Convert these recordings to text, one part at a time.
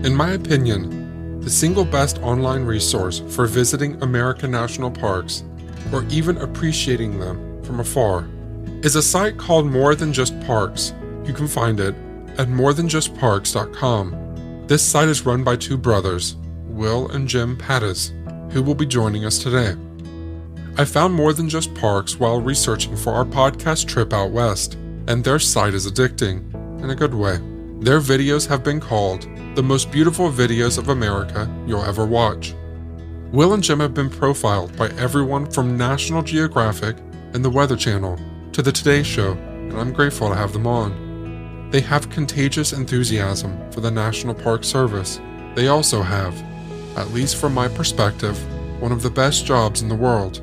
In my opinion, the single best online resource for visiting American national parks, or even appreciating them from afar, is a site called More Than Just Parks. You can find it at morethanjustparks.com. This site is run by two brothers, Will and Jim Pattiz, who will be joining us today. I found More Than Just Parks while researching for our podcast trip out west, and their site is addicting, in a good way. Their videos have been called the most beautiful videos of America you'll ever watch. Will and Jim have been profiled by everyone from National Geographic and the Weather Channel to the Today Show, and I'm grateful to have them on. They have contagious enthusiasm for the National Park Service. They also have, at least from my perspective, one of the best jobs in the world.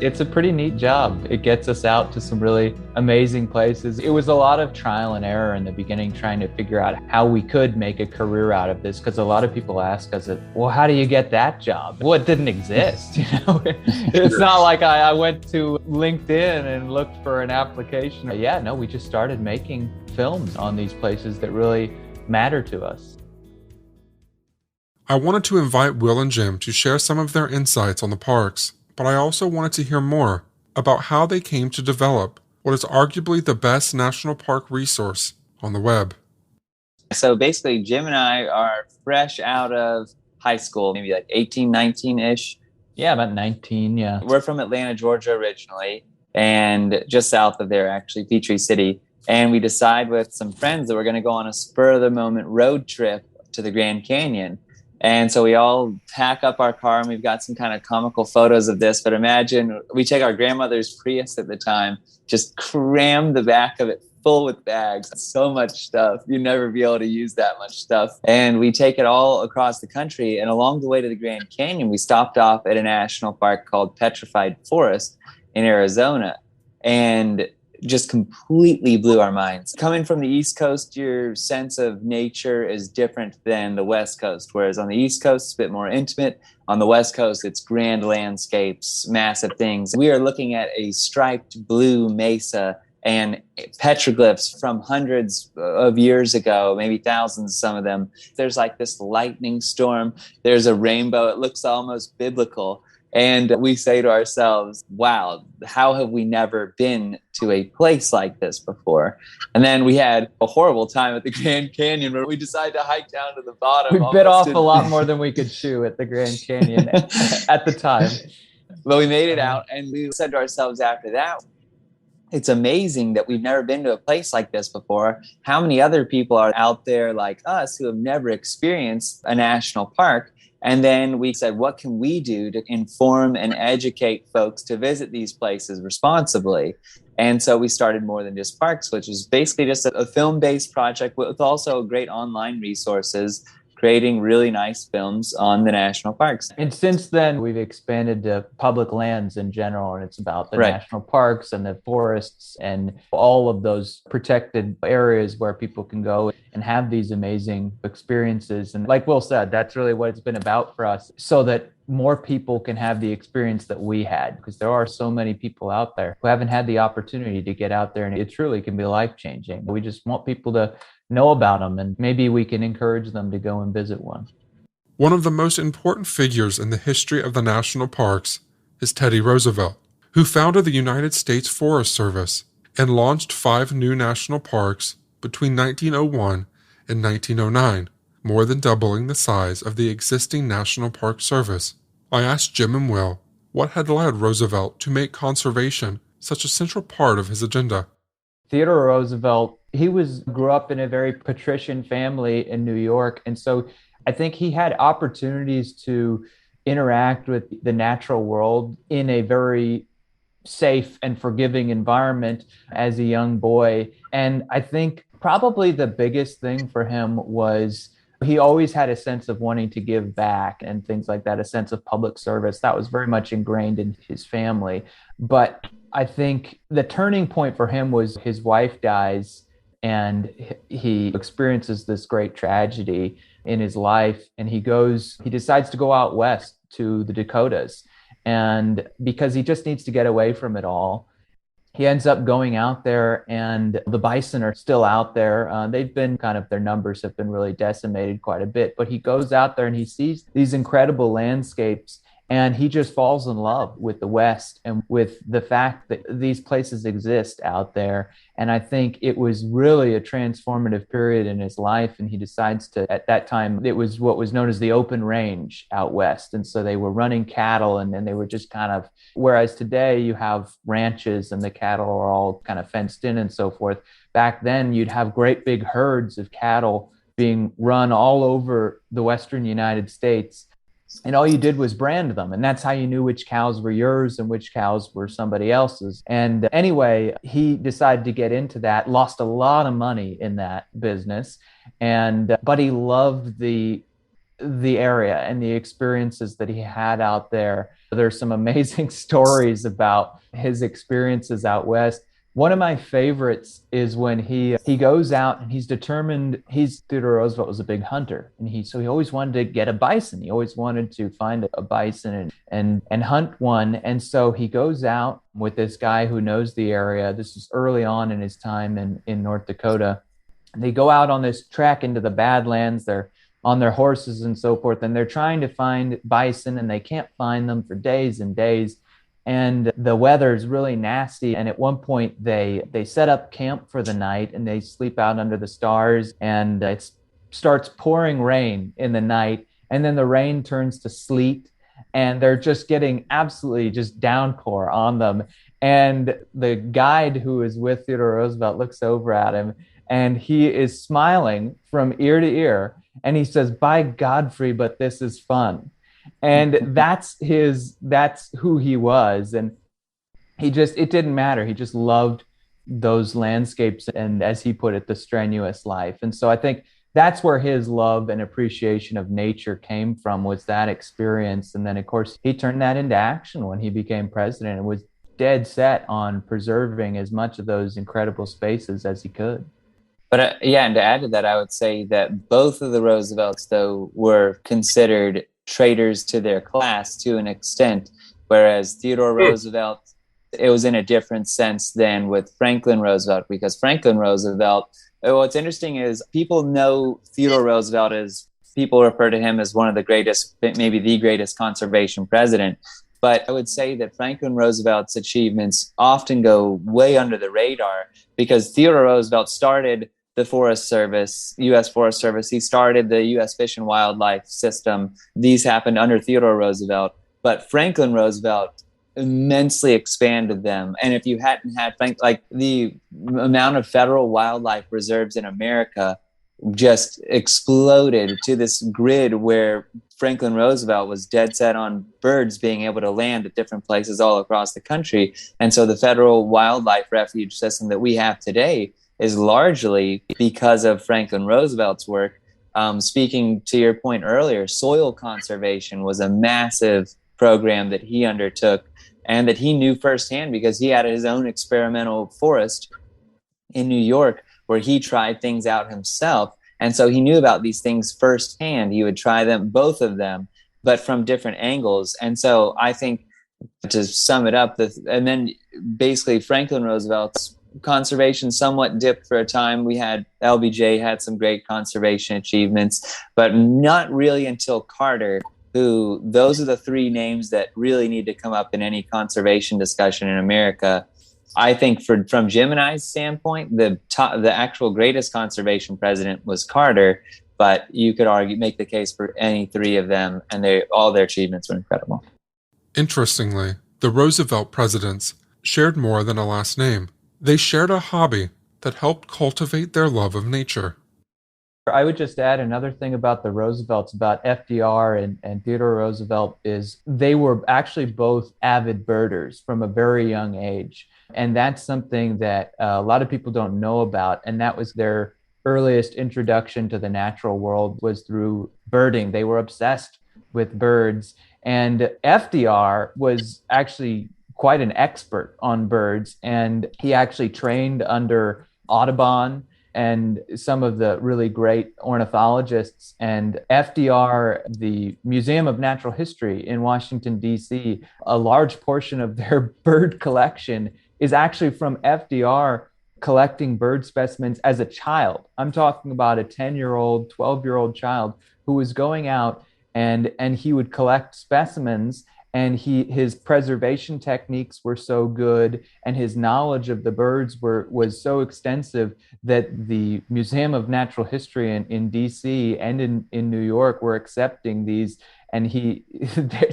It's a pretty neat job. It gets us out to some really amazing places. It was a lot of trial and error in the beginning, trying to figure out how we could make a career out of this, because a lot of people ask us, well, how do you get that job? Well, it didn't exist. It's not like I went to LinkedIn and looked for an application. We just started making films on these places that really matter to us. I wanted to invite Will and Jim to share some of their insights on the parks, but I also wanted to hear more about how they came to develop what is arguably the best national park resource on the web. So basically, Jim and I are fresh out of high school, maybe like 18, 19-ish. Yeah, about 19, yeah. We're from Atlanta, Georgia originally, and just south of there, actually, Peachtree City. And we decide with some friends that we're going to go on a spur-of-the-moment road trip to the Grand Canyon. And so we all pack up our car, and we've got some kind of comical photos of this. But imagine we take our grandmother's Prius at the time, just cram the back of it full with bags. So much stuff. You'd never be able to use that much stuff. And we take it all across the country. And along the way to the Grand Canyon, we stopped off at a national park called Petrified Forest in Arizona. And just completely blew our minds. Coming from the East Coast, your sense of nature is different than the West Coast, whereas on the East Coast, it's a bit more intimate. On the West Coast, it's grand landscapes, massive things. We are looking at a striped blue mesa and petroglyphs from hundreds of years ago, maybe thousands, some of them. There's like this lightning storm. There's a rainbow. It looks almost biblical. And we say to ourselves, wow, how have we never been to a place like this before? And then we had a horrible time at the Grand Canyon where we decided to hike down to the bottom. We bit off a lot more than we could chew at the Grand Canyon at the time. But we made it out, and we said to ourselves after that, it's amazing that we've never been to a place like this before. How many other people are out there like us who have never experienced a national park? And then we said, what can we do to inform and educate folks to visit these places responsibly? And so we started More Than Just Parks, which is basically just a film-based project with also great online resources, creating really nice films on the national parks. And since then, we've expanded to public lands in general, and it's about the national parks and the forests and all of those protected areas where people can go and have these amazing experiences. And like Will said, that's really what it's been about for us, so that more people can have the experience that we had, because there are so many people out there who haven't had the opportunity to get out there, and it truly can be life-changing. We just want people to know about them, and maybe we can encourage them to go and visit one. One of the most important figures in the history of the national parks is Teddy Roosevelt, who founded the United States Forest Service and launched 5 new national parks between 1901 and 1909, more than doubling the size of the existing National Park Service. I asked Jim and Will what had led Roosevelt to make conservation such a central part of his agenda. Theodore Roosevelt, he grew up in a very patrician family in New York. And so I think he had opportunities to interact with the natural world in a very safe and forgiving environment as a young boy. And I think probably the biggest thing for him was he always had a sense of wanting to give back and things like that, a sense of public service. That was very much ingrained in his family. But I think the turning point for him was his wife dies, and he experiences this great tragedy in his life. And he decides to go out west to the Dakotas. And because he just needs to get away from it all, he ends up going out there, and the bison are still out there. They've been their numbers have been really decimated quite a bit, but he goes out there and he sees these incredible landscapes, and he just falls in love with the West and with the fact that these places exist out there. And I think it was really a transformative period in his life. And he decides to, at that time, it was what was known as the open range out West. And so they were running cattle, and then they were just whereas today you have ranches and the cattle are all kind of fenced in and so forth. Back then, you'd have great big herds of cattle being run all over the Western United States. And all you did was brand them. And that's how you knew which cows were yours and which cows were somebody else's. And anyway, he decided to get into that, lost a lot of money in that business. But he loved the area and the experiences that he had out there. There's some amazing stories about his experiences out West. One of my favorites is when he goes out and he's determined. Theodore Roosevelt was a big hunter, and so he always wanted to get a bison. He always wanted to find a bison and hunt one. And so he goes out with this guy who knows the area. This is early on in his time in North Dakota. And they go out on this trek into the Badlands. They're on their horses and so forth, and they're trying to find bison, and they can't find them for days and days. And the weather is really nasty. And at one point, they set up camp for the night, and they sleep out under the stars. And it starts pouring rain in the night. And then the rain turns to sleet. And they're just getting absolutely just downpour on them. And the guide who is with Theodore Roosevelt looks over at him, and he is smiling from ear to ear. And he says, "By Godfrey, but this is fun." And that's who he was. And it didn't matter. He just loved those landscapes and, as he put it, the strenuous life. And so I think that's where his love and appreciation of nature came from, was that experience. And then, of course, he turned that into action when he became president and was dead set on preserving as much of those incredible spaces as he could. But and to add to that, I would say that both of the Roosevelts, though, were considered traitors to their class to an extent, whereas Theodore Roosevelt, it was in a different sense than with Franklin Roosevelt, because Franklin Roosevelt, what's interesting is people know Theodore Roosevelt as, people refer to him as one of the greatest, maybe the greatest conservation president. But I would say that Franklin Roosevelt's achievements often go way under the radar, because Theodore Roosevelt started the Forest Service, U.S. Forest Service. He started the U.S. Fish and Wildlife System. These happened under Theodore Roosevelt, but Franklin Roosevelt immensely expanded them. And if you hadn't had the amount of federal wildlife reserves in America just exploded to this grid where Franklin Roosevelt was dead set on birds being able to land at different places all across the country. And so the federal wildlife refuge system that we have today is largely because of Franklin Roosevelt's work. Speaking to your point earlier, soil conservation was a massive program that he undertook and that he knew firsthand, because he had his own experimental forest in New York where he tried things out himself. And so he knew about these things firsthand. He would try them, both of them, but from different angles. And so I think, to sum it up, and then basically Franklin Roosevelt's conservation somewhat dipped for a time. We had LBJ had some great conservation achievements, but not really until Carter, who, those are the three names that really need to come up in any conservation discussion in America. I think from Jim and I's standpoint, the actual greatest conservation president was Carter, but you could make the case for any three of them, and all their achievements were incredible. Interestingly, the Roosevelt presidents shared more than a last name. They shared a hobby that helped cultivate their love of nature. I would just add another thing about the Roosevelts, about FDR and Theodore Roosevelt, is they were actually both avid birders from a very young age. And that's something that a lot of people don't know about. And that was their earliest introduction to the natural world, was through birding. They were obsessed with birds. And FDR was actually quite an expert on birds. And he actually trained under Audubon and some of the really great ornithologists. And FDR, the Museum of Natural History in Washington, D.C., a large portion of their bird collection is actually from FDR collecting bird specimens as a child. I'm talking about a 10-year-old, 12-year-old child who was going out and he would collect specimens, and his preservation techniques were so good and his knowledge of the birds was so extensive that the Museum of Natural History in DC and in New York were accepting these. And he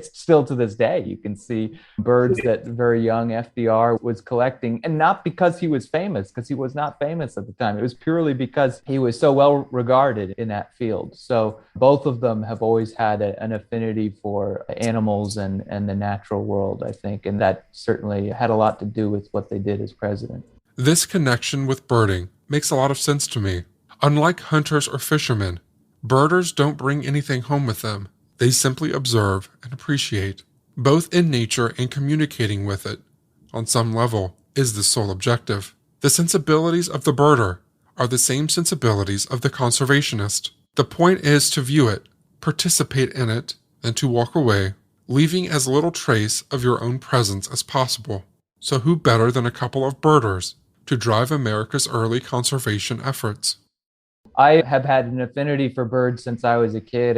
still to this day, you can see birds that very young FDR was collecting, and not because he was famous, because he was not famous at the time. It was purely because he was so well regarded in that field. So both of them have always had an affinity for animals and the natural world, I think. And that certainly had a lot to do with what they did as president. This connection with birding makes a lot of sense to me. Unlike hunters or fishermen, birders don't bring anything home with them. They simply observe and appreciate, both in nature and communicating with it. On some level, is the sole objective. The sensibilities of the birder are the same sensibilities of the conservationist. The point is to view it, participate in it, and to walk away, leaving as little trace of your own presence as possible. So who better than a couple of birders to drive America's early conservation efforts? I have had an affinity for birds since I was a kid.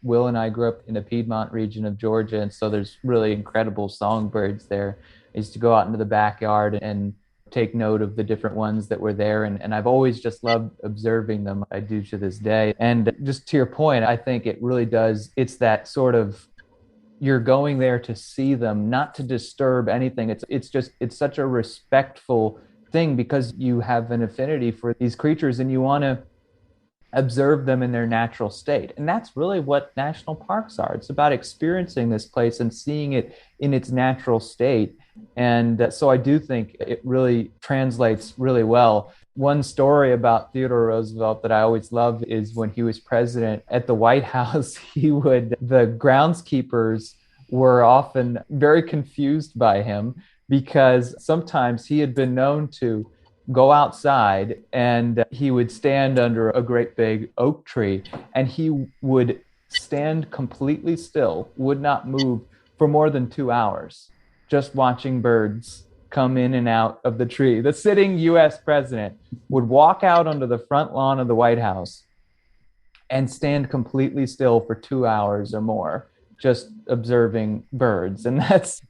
Will and I grew up in the Piedmont region of Georgia, and so there's really incredible songbirds there. I used to go out into the backyard and take note of the different ones that were there, and I've always just loved observing them. I do to this day. And just to your point, I think it really does. It's that sort of, you're going there to see them, not to disturb anything. It's such a respectful thing because you have an affinity for these creatures and you want to observe them in their natural state. And that's really what national parks are. It's about experiencing this place and seeing it in its natural state. And so I do think it really translates really well. One story about Theodore Roosevelt that I always love is when he was president at the White House, the groundskeepers were often very confused by him because sometimes he had been known to go outside and he would stand under a great big oak tree and he would stand completely still, would not move for more than 2 hours, just watching birds come in and out of the tree. The sitting US president would walk out onto the front lawn of the White House and stand completely still for 2 hours or more, just observing birds. And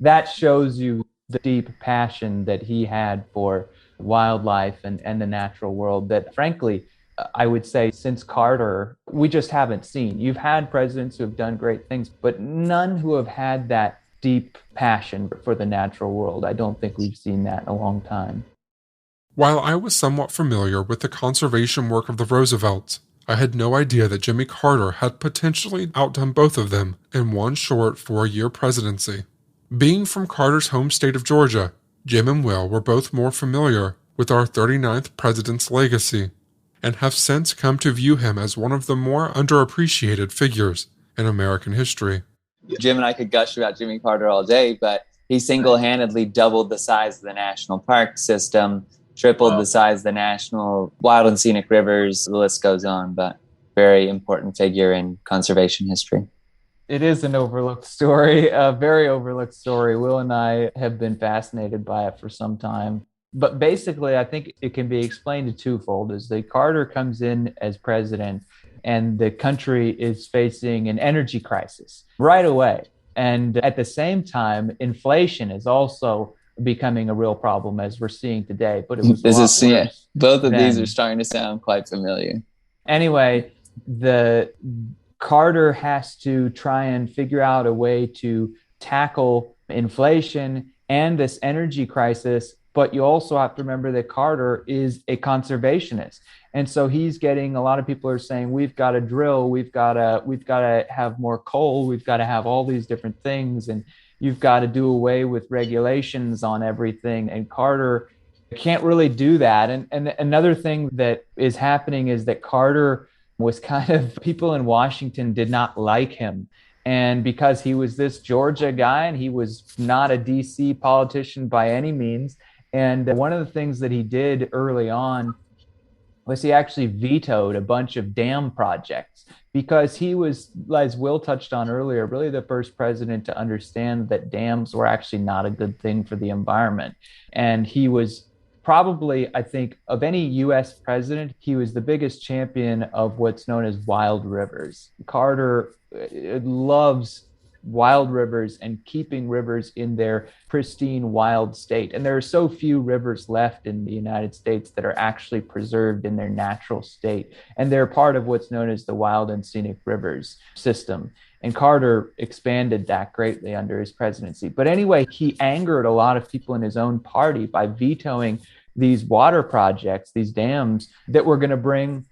that shows you the deep passion that he had for wildlife and the natural world that, frankly, I would say since Carter, we just haven't seen. You've had presidents who have done great things, but none who have had that deep passion for the natural world. I don't think we've seen that in a long time. While I was somewhat familiar with the conservation work of the Roosevelts, I had no idea that Jimmy Carter had potentially outdone both of them in one short 4-year presidency. Being from Carter's home state of Georgia, Jim and Will were both more familiar with our 39th president's legacy, and have since come to view him as one of the more underappreciated figures in American history. Jim and I could gush about Jimmy Carter all day, but he single-handedly doubled the size of the national park system, tripled the size of the national wild and scenic rivers. The list goes on, but very important figure in conservation history. It is an overlooked story, a very overlooked story. Will and I have been fascinated by it for some time. But basically, I think it can be explained to twofold. As the Carter comes in as president and the country is facing an energy crisis right away. And at the same time, inflation is also becoming a real problem, as we're seeing today. But it was both of these are starting to sound quite familiar. Anyway, the Carter has to try and figure out a way to tackle inflation and this energy crisis. But you also have to remember that Carter is a conservationist. And so he's getting, a lot of people are saying, we've got to drill, we've got to have more coal, we've got to have all these different things, and you've got to do away with regulations on everything. And Carter can't really do that. And another thing that is happening is that Carter was kind of, people in Washington did not like him. And because he was this Georgia guy and he was not a DC politician by any means. And one of the things that he did early on was he actually vetoed a bunch of dam projects because he was, as Will touched on earlier, really the first president to understand that dams were actually not a good thing for the environment. And he was probably, I think, of any US president, he was the biggest champion of what's known as wild rivers. Carter loves wild rivers and keeping rivers in their pristine wild state. And there are so few rivers left in the United States that are actually preserved in their natural state. And they're part of what's known as the Wild and Scenic Rivers system. And Carter expanded that greatly under his presidency. But anyway, he angered a lot of people in his own party by vetoing these water projects, these dams that were going to bring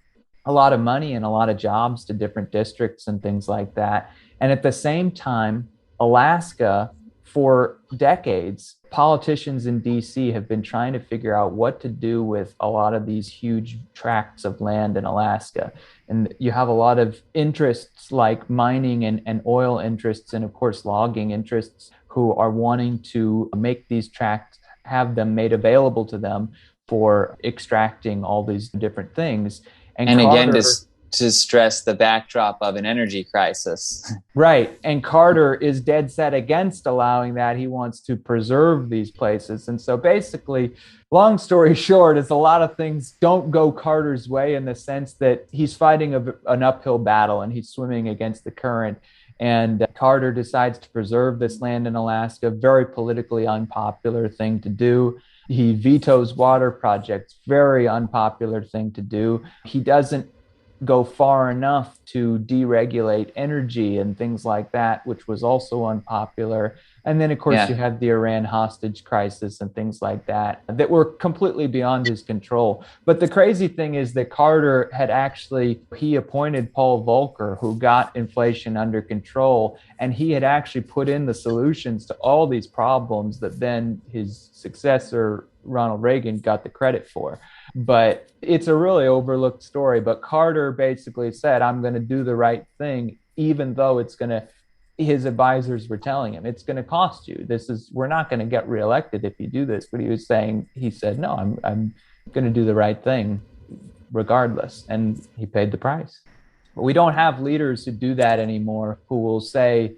a lot of money and a lot of jobs to different districts and things like that. And at the same time, Alaska, for decades, politicians in DC have been trying to figure out what to do with a lot of these huge tracts of land in Alaska. And you have a lot of interests like mining and oil interests, and of course, logging interests, who are wanting to make these tracts, have them made available to them for extracting all these different things. And Carter, again, to stress the backdrop of an energy crisis. Right. And Carter is dead set against allowing that. He wants to preserve these places. And so basically, long story short, is a lot of things don't go Carter's way in the sense that he's fighting an uphill battle and he's swimming against the current. And Carter decides to preserve this land in Alaska, very politically unpopular thing to do. He vetoes water projects, very unpopular thing to do. He doesn't go far enough to deregulate energy and things like that, which was also unpopular. And then, of course, you had the Iran hostage crisis and things like that that were completely beyond his control. But the crazy thing is that Carter had he appointed Paul Volcker, who got inflation under control, and he had actually put in the solutions to all these problems that then his successor, Ronald Reagan, got the credit for. But it's a really overlooked story. But Carter basically said, I'm going to do the right thing, even though his advisors were telling him it's going to cost you. We're not going to get reelected if you do this. But he said, no, I'm going to do the right thing regardless. And he paid the price. But we don't have leaders who do that anymore, who will say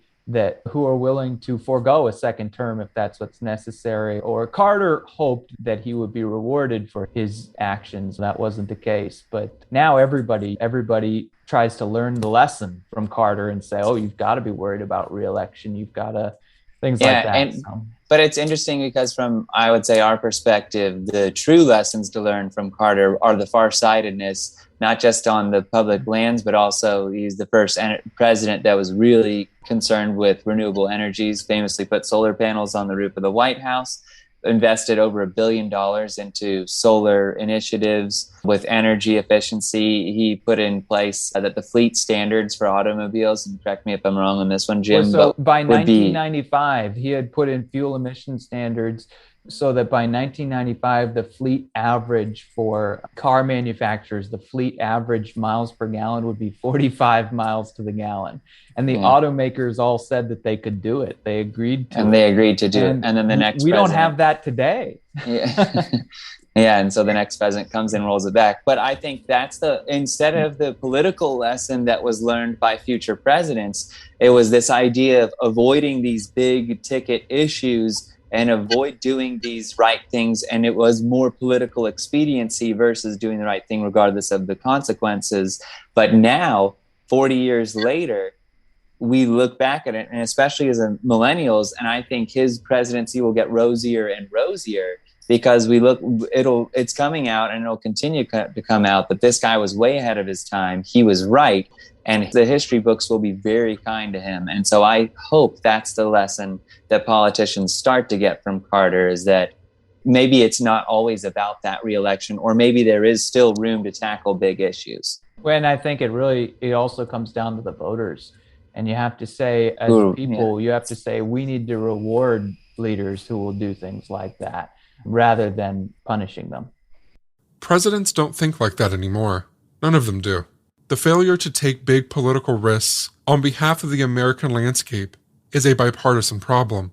who are willing to forego a second term if that's what's necessary. Or Carter hoped that he would be rewarded for his actions. That wasn't the case. But now everybody tries to learn the lesson from Carter and say, oh, you've got to be worried about reelection. You've got to things like that. But it's interesting because from, I would say, our perspective, the true lessons to learn from Carter are the farsightedness, not just on the public lands, but also he's the first president that was really concerned with renewable energies, famously put solar panels on the roof of the White House, invested over $1 billion into solar initiatives with energy efficiency. He put in place that the fleet standards for automobiles, and correct me if I'm wrong on this one, Jim. Well, so by 1995, he had put in fuel emission standards so that by 1995, the fleet average for car manufacturers, the fleet average miles per gallon would be 45 miles to the gallon. And the automakers all said that they could do it. They agreed to And they agreed to do it. And then the next we don't have that today. Yeah. Yeah. And so the next president comes and rolls it back. But I think that's instead of the political lesson that was learned by future presidents, it was this idea of avoiding these big ticket issues and avoid doing these right things. And it was more political expediency versus doing the right thing regardless of the consequences. But now, 40 years later, we look back at it, and especially as millennials, and I think his presidency will get rosier and rosier because it's coming out and it'll continue to come out that this guy was way ahead of his time. He was right. And the history books will be very kind to him. And so I hope that's the lesson that politicians start to get from Carter, is that maybe it's not always about that reelection, or maybe there is still room to tackle big issues. When I think it also comes down to the voters. And you have to say, you have to say, we need to reward leaders who will do things like that rather than punishing them. Presidents don't think like that anymore. None of them do. The failure to take big political risks on behalf of the American landscape is a bipartisan problem.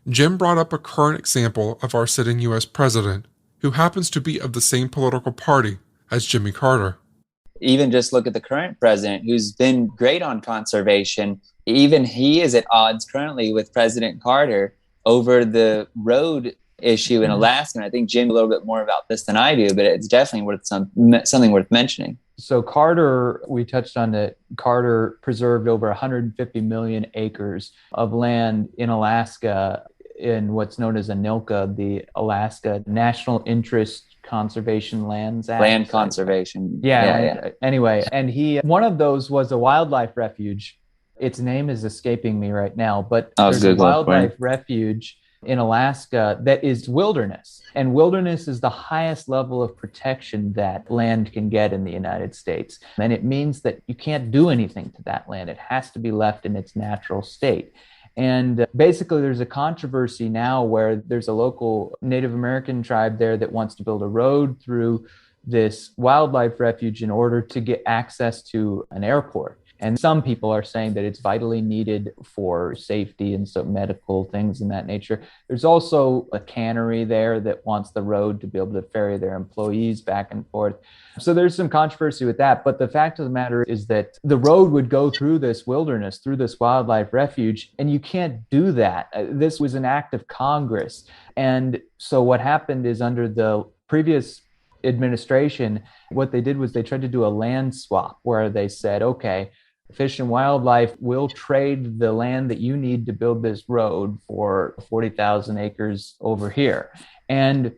Jim brought up a current example of our sitting U.S. president, who happens to be of the same political party as Jimmy Carter. Even just look at the current president, who's been great on conservation. Even he is at odds currently with President Carter over the road issue in Alaska. And I think Jim a little bit more about this than I do, but it's definitely worth something worth mentioning. So Carter, we touched on that. Carter preserved over 150 million acres of land in Alaska in what's known as ANILCA, the Alaska National Interest Conservation Lands Act. Land conservation. Yeah. Anyway, and one of those was a wildlife refuge. Its name is escaping me right now, but there's a wildlife refuge in Alaska that is wilderness. And wilderness is the highest level of protection that land can get in the United States. And it means that you can't do anything to that land. It has to be left in its natural state. And basically, there's a controversy now where there's a local Native American tribe there that wants to build a road through this wildlife refuge in order to get access to an airport. And some people are saying that it's vitally needed for safety and some medical things in that nature. There's also a cannery there that wants the road to be able to ferry their employees back and forth. So there's some controversy with that. But the fact of the matter is that the road would go through this wilderness, through this wildlife refuge, and you can't do that. This was an act of Congress. And so what happened is under the previous administration, what they did was they tried to do a land swap where they said, okay, Fish and Wildlife will trade the land that you need to build this road for 40,000 acres over here. And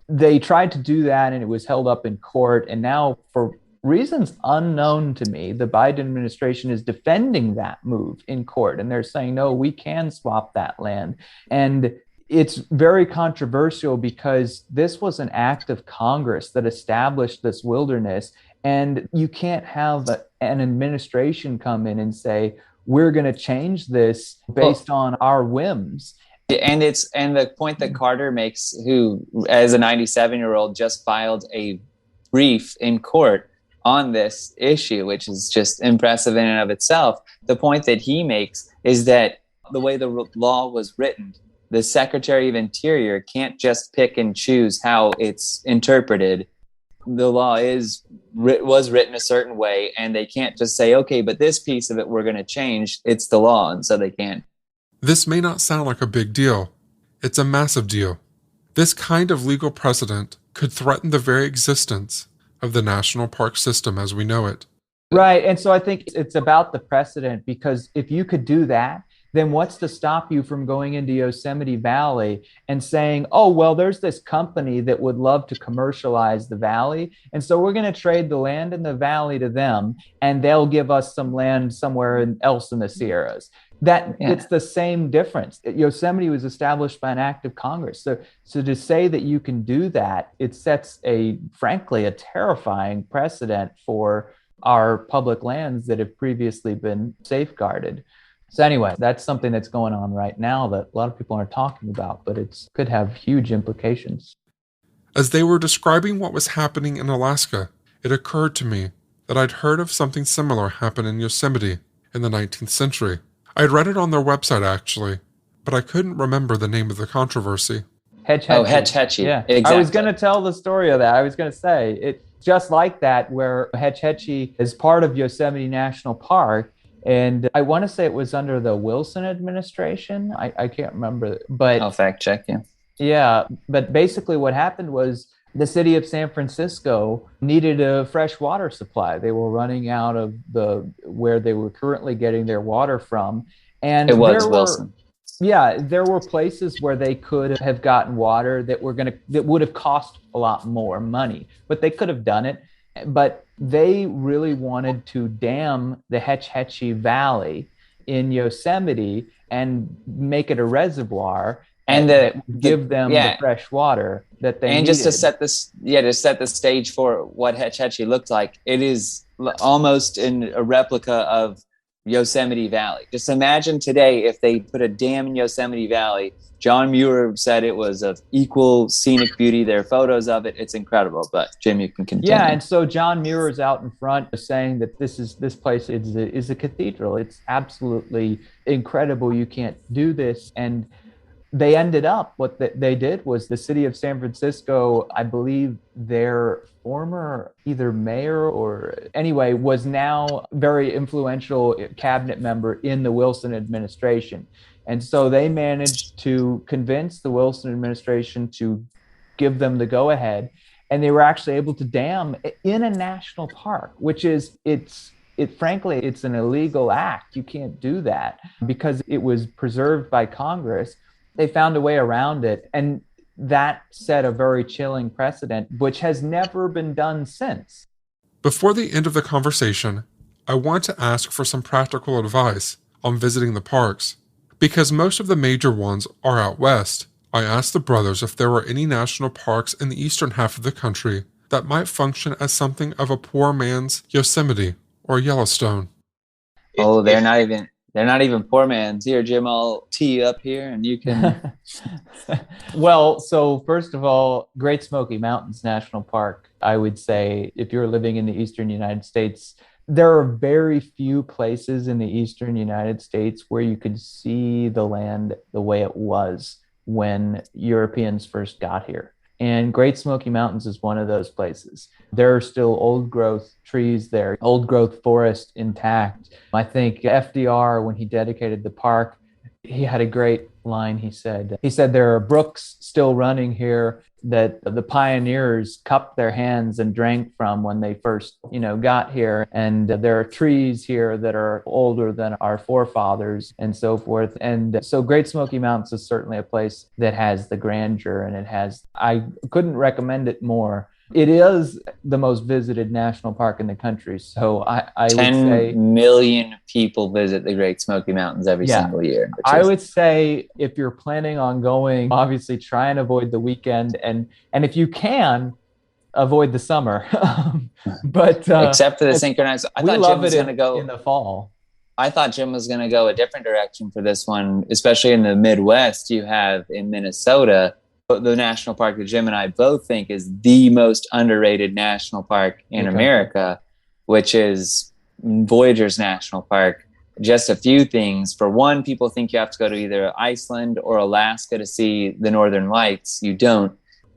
they tried to do that and it was held up in court. And now, for reasons unknown to me, the Biden administration is defending that move in court. And they're saying, no, we can swap that land. And it's very controversial because this was an act of Congress that established this wilderness. And you can't have an administration come in and say, we're going to change this based on our whims. And the point that Carter makes, who as a 97-year-old just filed a brief in court on this issue, which is just impressive in and of itself. The point that he makes is that the way the law was written, the Secretary of Interior can't just pick and choose how it's interpreted. The law was written a certain way, and they can't just say, okay, but this piece of it we're going to change. It's the law, and so they can't. This may not sound like a big deal. It's a massive deal. This kind of legal precedent could threaten the very existence of the national park system as we know it. Right, and so I think it's about the precedent, because if you could do that, then what's to stop you from going into Yosemite Valley and saying, oh, well, there's this company that would love to commercialize the valley. And so we're going to trade the land in the valley to them, and they'll give us some land somewhere else in the Sierras. It's the same difference. Yosemite was established by an act of Congress. So to say that you can do that, it sets frankly, a terrifying precedent for our public lands that have previously been safeguarded. So anyway, that's something that's going on right now that a lot of people aren't talking about, but it could have huge implications. As they were describing what was happening in Alaska, it occurred to me that I'd heard of something similar happen in Yosemite in the 19th century. I'd read it on their website, actually, but I couldn't remember the name of the controversy. Hetch Hetchy. Oh, Hetch Hetchy. Yeah, exactly. I was going to tell the story of that. I was going to say, it's just like that, where Hetch Hetchy is part of Yosemite National Park. And I want to say it was under the Wilson administration. I can't remember, but I'll fact check you. Yeah, but basically what happened was the city of San Francisco needed a fresh water supply. They were running out of where they were currently getting their water from. And it was Wilson. Yeah, there were places where they could have gotten water that would have cost a lot more money, but they could have done it. But they really wanted to dam the Hetch Hetchy Valley in Yosemite and make it a reservoir and give them the fresh water that they needed. And just to set the stage for what Hetch Hetchy looked like, it is almost in a replica of Yosemite Valley. Just imagine today if they put a dam in Yosemite Valley. John Muir said it was of equal scenic beauty. There are photos of it. It's incredible. But Jim, you can continue. Yeah, and so John Muir is out in front saying that this place is a cathedral. It's absolutely incredible. You can't do this. And they ended up, what they did was the city of San Francisco, I believe their former either mayor or anyway, was now very influential cabinet member in the Wilson administration. And so they managed to convince the Wilson administration to give them the go ahead. And they were actually able to dam in a national park, which is, frankly, it's an illegal act. You can't do that because it was preserved by Congress. They found a way around it. And that set a very chilling precedent, which has never been done since. Before the end of the conversation, I want to ask for some practical advice on visiting the parks. Because most of the major ones are out west, I asked the brothers if there were any national parks in the eastern half of the country that might function as something of a poor man's Yosemite or Yellowstone. Oh, they're not even poor man's. Here, Jim, I'll tee you up here and you can. Well, so first of all, Great Smoky Mountains National Park, I would say, if you're living in the eastern United States, there are very few places in the eastern United States where you could see the land the way it was when Europeans first got here. And Great Smoky Mountains is one of those places. There are still old growth trees there, old growth forest intact. I think FDR, when he dedicated the park, he had a great line. He said, there are brooks still running here that the pioneers cupped their hands and drank from when they first, got here. And there are trees here that are older than our forefathers and so forth. And so Great Smoky Mountains is certainly a place that has the grandeur, and I couldn't recommend it more. It is the most visited national park in the country. So I would say 10 million people visit the Great Smoky Mountains every single year. I would say if you're planning on going, obviously try and avoid the weekend. And if you can, avoid the summer. But except for the synchronized. I thought Jim was going to go in the fall. I thought Jim was going to go a different direction for this one, especially in the Midwest. You have in Minnesota, the national park that Jim and I both think is the most underrated national park in America, which is Voyageurs National Park. Just a few things. For one, people think you have to go to either Iceland or Alaska to see the Northern Lights. You don't.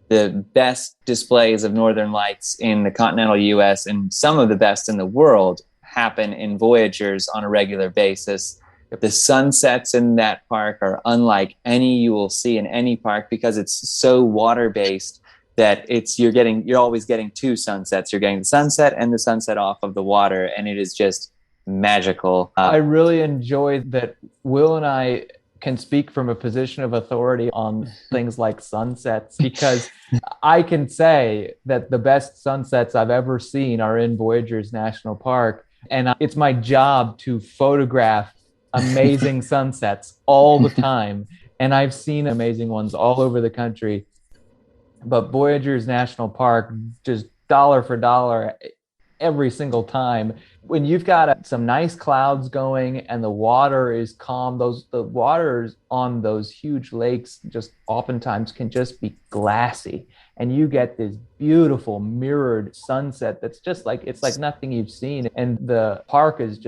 The best displays of Northern Lights in the continental U.S. and some of the best in the world happen in Voyageurs on a regular basis. The sunsets in that park are unlike any you will see in any park because it's so water-based that you're always getting two sunsets. You're getting the sunset and the sunset off of the water, and it is just magical. I really enjoy that Will and I can speak from a position of authority on things like sunsets, because I can say that the best sunsets I've ever seen are in Voyageurs National Park, and it's my job to photograph amazing sunsets all the time. And I've seen amazing ones all over the country. But Voyageurs National Park, just dollar for dollar every single time. When you've got some nice clouds going and the water is calm, the waters on those huge lakes just oftentimes can just be glassy. And you get this beautiful mirrored sunset that's just it's like nothing you've seen. And the park is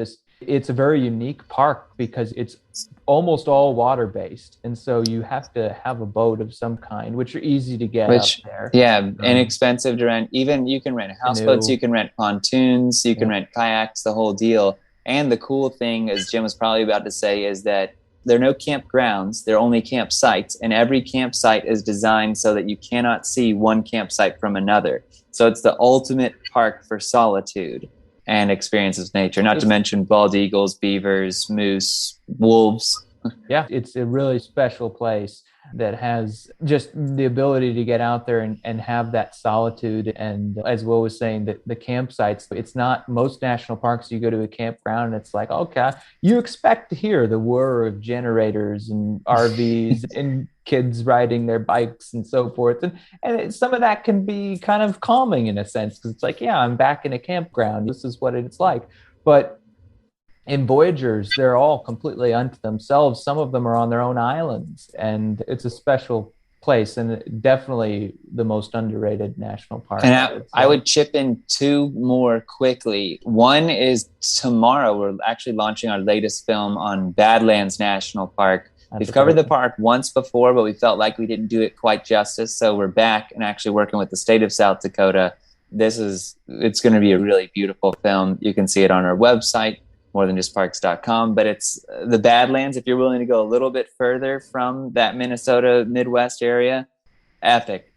it's a very unique park because it's almost all water-based. And so you have to have a boat of some kind, which are easy to get up there. Yeah, inexpensive to rent. Even you can rent houseboats, you can rent pontoons, you can rent kayaks, the whole deal. And the cool thing, as Jim was probably about to say, is that there are no campgrounds. There are only campsites. And every campsite is designed so that you cannot see one campsite from another. So it's the ultimate park for solitude and experiences of nature, not to mention bald eagles, beavers, moose, wolves. Yeah, it's a really special place that has just the ability to get out there and have that solitude. And as Will was saying, the campsites, it's not most national parks. You go to a campground and it's like, okay, you expect to hear the whir of generators and RVs and kids riding their bikes and so forth. And some of that can be kind of calming in a sense, because it's like, yeah, I'm back in a campground. This is what it's like. But in Voyageurs, they're all completely unto themselves. Some of them are on their own islands, and it's a special place and definitely the most underrated national park. And I would chip in two more quickly. One is tomorrow, we're actually launching our latest film on Badlands National Park, We've covered the park once before, but we felt like we didn't do it quite justice. So we're back and actually working with the state of South Dakota. It's going to be a really beautiful film. You can see it on our website, morethanjustparks.com, but it's the Badlands. If you're willing to go a little bit further from that Minnesota Midwest area, epic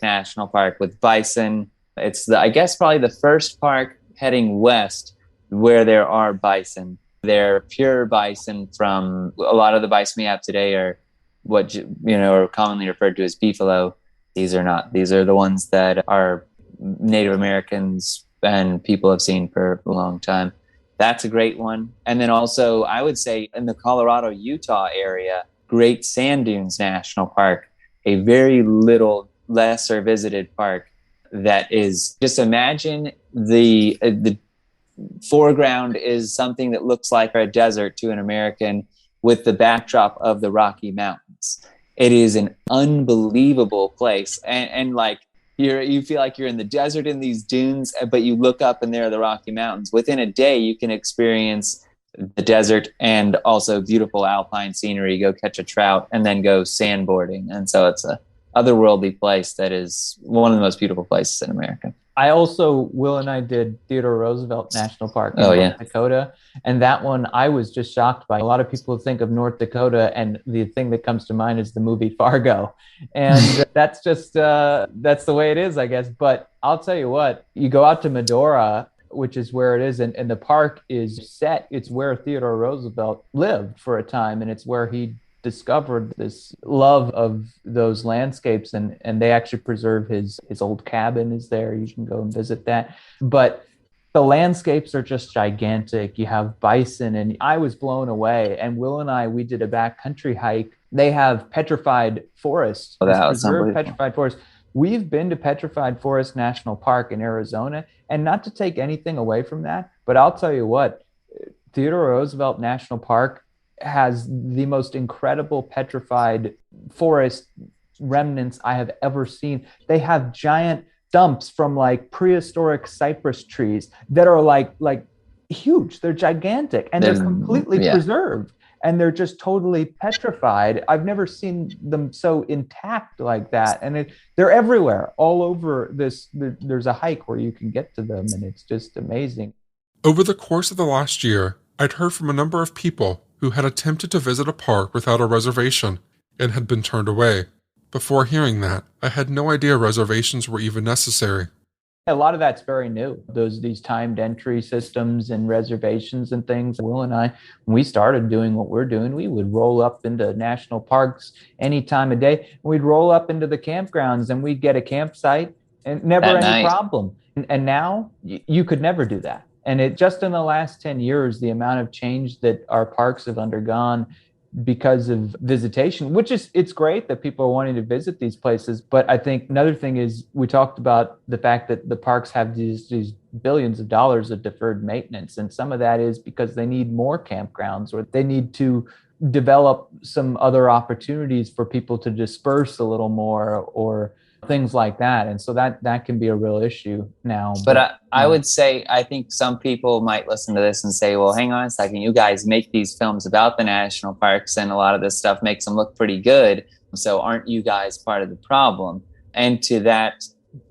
national park with bison. It's I guess probably the first park heading west where there are bison. They're pure bison. From a lot of the bison we have today are what are commonly referred to as beefalo. These are not. These are the ones that are Native Americans and people have seen for a long time. That's a great one. And then also, I would say in the Colorado-Utah area, Great Sand Dunes National Park, a very little lesser visited park that is, just imagine the foreground is something that looks like a desert to an American with the backdrop of the Rocky Mountains. It is an unbelievable place. And like, you feel like you're in the desert in these dunes, but you look up and there are the Rocky Mountains. Within a day, you can experience the desert and also beautiful alpine scenery, go catch a trout, and then go sandboarding. And so it's a otherworldly place that is one of the most beautiful places in America. Will and I did Theodore Roosevelt National Park in North Dakota. And that one I was just shocked by. A lot of people think of North Dakota and the thing that comes to mind is the movie Fargo. And that's just, that's the way it is, I guess. But I'll tell you what, you go out to Medora, which is where it is. And the park is set. It's where Theodore Roosevelt lived for a time. And it's where he discovered this love of those landscapes, and they actually preserve his old cabin is there. You can go and visit that. But the landscapes are just gigantic. You have bison, and I was blown away. And Will and I, we did a backcountry hike. They have petrified forests, preserved petrified forests. We've been to Petrified Forest National Park in Arizona, and not to take anything away from that, but I'll tell you what, Theodore Roosevelt National Park has the most incredible petrified forest remnants I have ever seen. They have giant stumps from like prehistoric cypress trees that are like huge. They're gigantic, and they're completely preserved, and they're just totally petrified. I've never seen them so intact like that. And they're everywhere, all over this. There's a hike where you can get to them, and it's just amazing. Over the course of the last year, I'd heard from a number of people who had attempted to visit a park without a reservation and had been turned away. Before hearing that, I had no idea reservations were even necessary. A lot of that's very new. These timed entry systems and reservations and things. Will and I, when we started doing what we're doing, we would roll up into national parks any time of day. We'd roll up into the campgrounds and we'd get a campsite and never any problem. And now you could never do that. And just in the last 10 years, the amount of change that our parks have undergone because of visitation, it's great that people are wanting to visit these places. But I think another thing is, we talked about the fact that the parks have these billions of dollars of deferred maintenance. And some of that is because they need more campgrounds, or they need to develop some other opportunities for people to disperse a little more, or things like that. And so that can be a real issue now. But I would say, I think some people might listen to this and say, well, hang on a second, you guys make these films about the national parks and a lot of this stuff makes them look pretty good. So aren't you guys part of the problem? And to that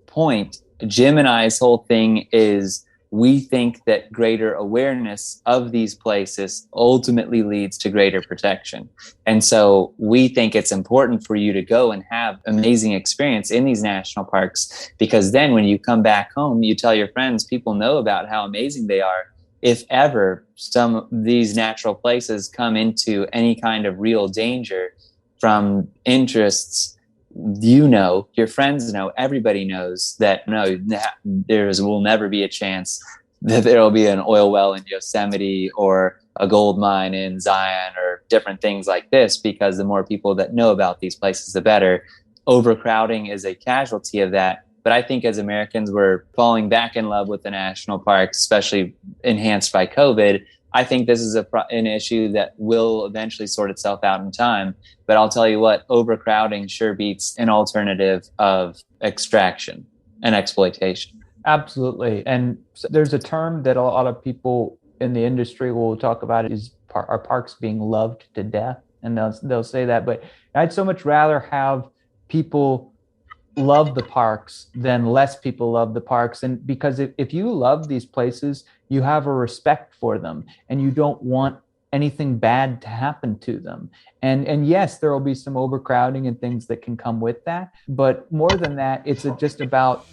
point, Jim and I's whole thing is, we think that greater awareness of these places ultimately leads to greater protection. And so we think it's important for you to go and have amazing experience in these national parks, because then when you come back home, you tell your friends, people know about how amazing they are. If ever some of these natural places come into any kind of real danger from interests, your friends know, everybody knows that will never be a chance that there will be an oil well in Yosemite or a gold mine in Zion or different things like this, because the more people that know about these places, the better. Overcrowding is a casualty of that. But I think as Americans, we're falling back in love with the national parks, especially enhanced by COVID. I think this is an issue that will eventually sort itself out in time. But I'll tell you what, overcrowding sure beats an alternative of extraction and exploitation. Absolutely. And there's a term that a lot of people in the industry will talk about, is our parks being loved to death. and they'll say that. But I'd so much rather have people love the parks than less people love the parks. And because if you love these places, you have a respect for them, and you don't want anything bad to happen to them. And yes, there will be some overcrowding and things that can come with that. But more than that, it's just about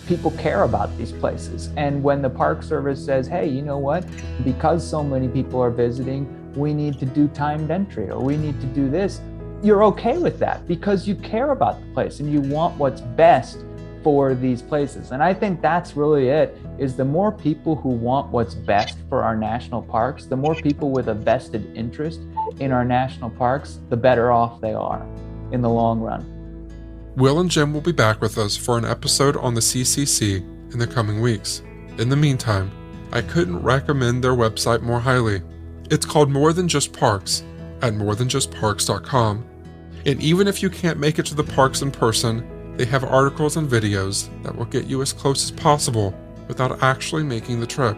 people care about these places. And when the Park Service says, hey, you know what, because so many people are visiting, we need to do timed entry, or we need to do this, you're okay with that because you care about the place and you want what's best for these places. And I think that's really it, is the more people who want what's best for our national parks, the more people with a vested interest in our national parks, the better off they are in the long run. Will and Jim will be back with us for an episode on the CCC in the coming weeks. In the meantime, I couldn't recommend their website more highly. It's called More Than Just Parks at morethanjustparks.com. And even if you can't make it to the parks in person, they have articles and videos that will get you as close as possible without actually making the trip.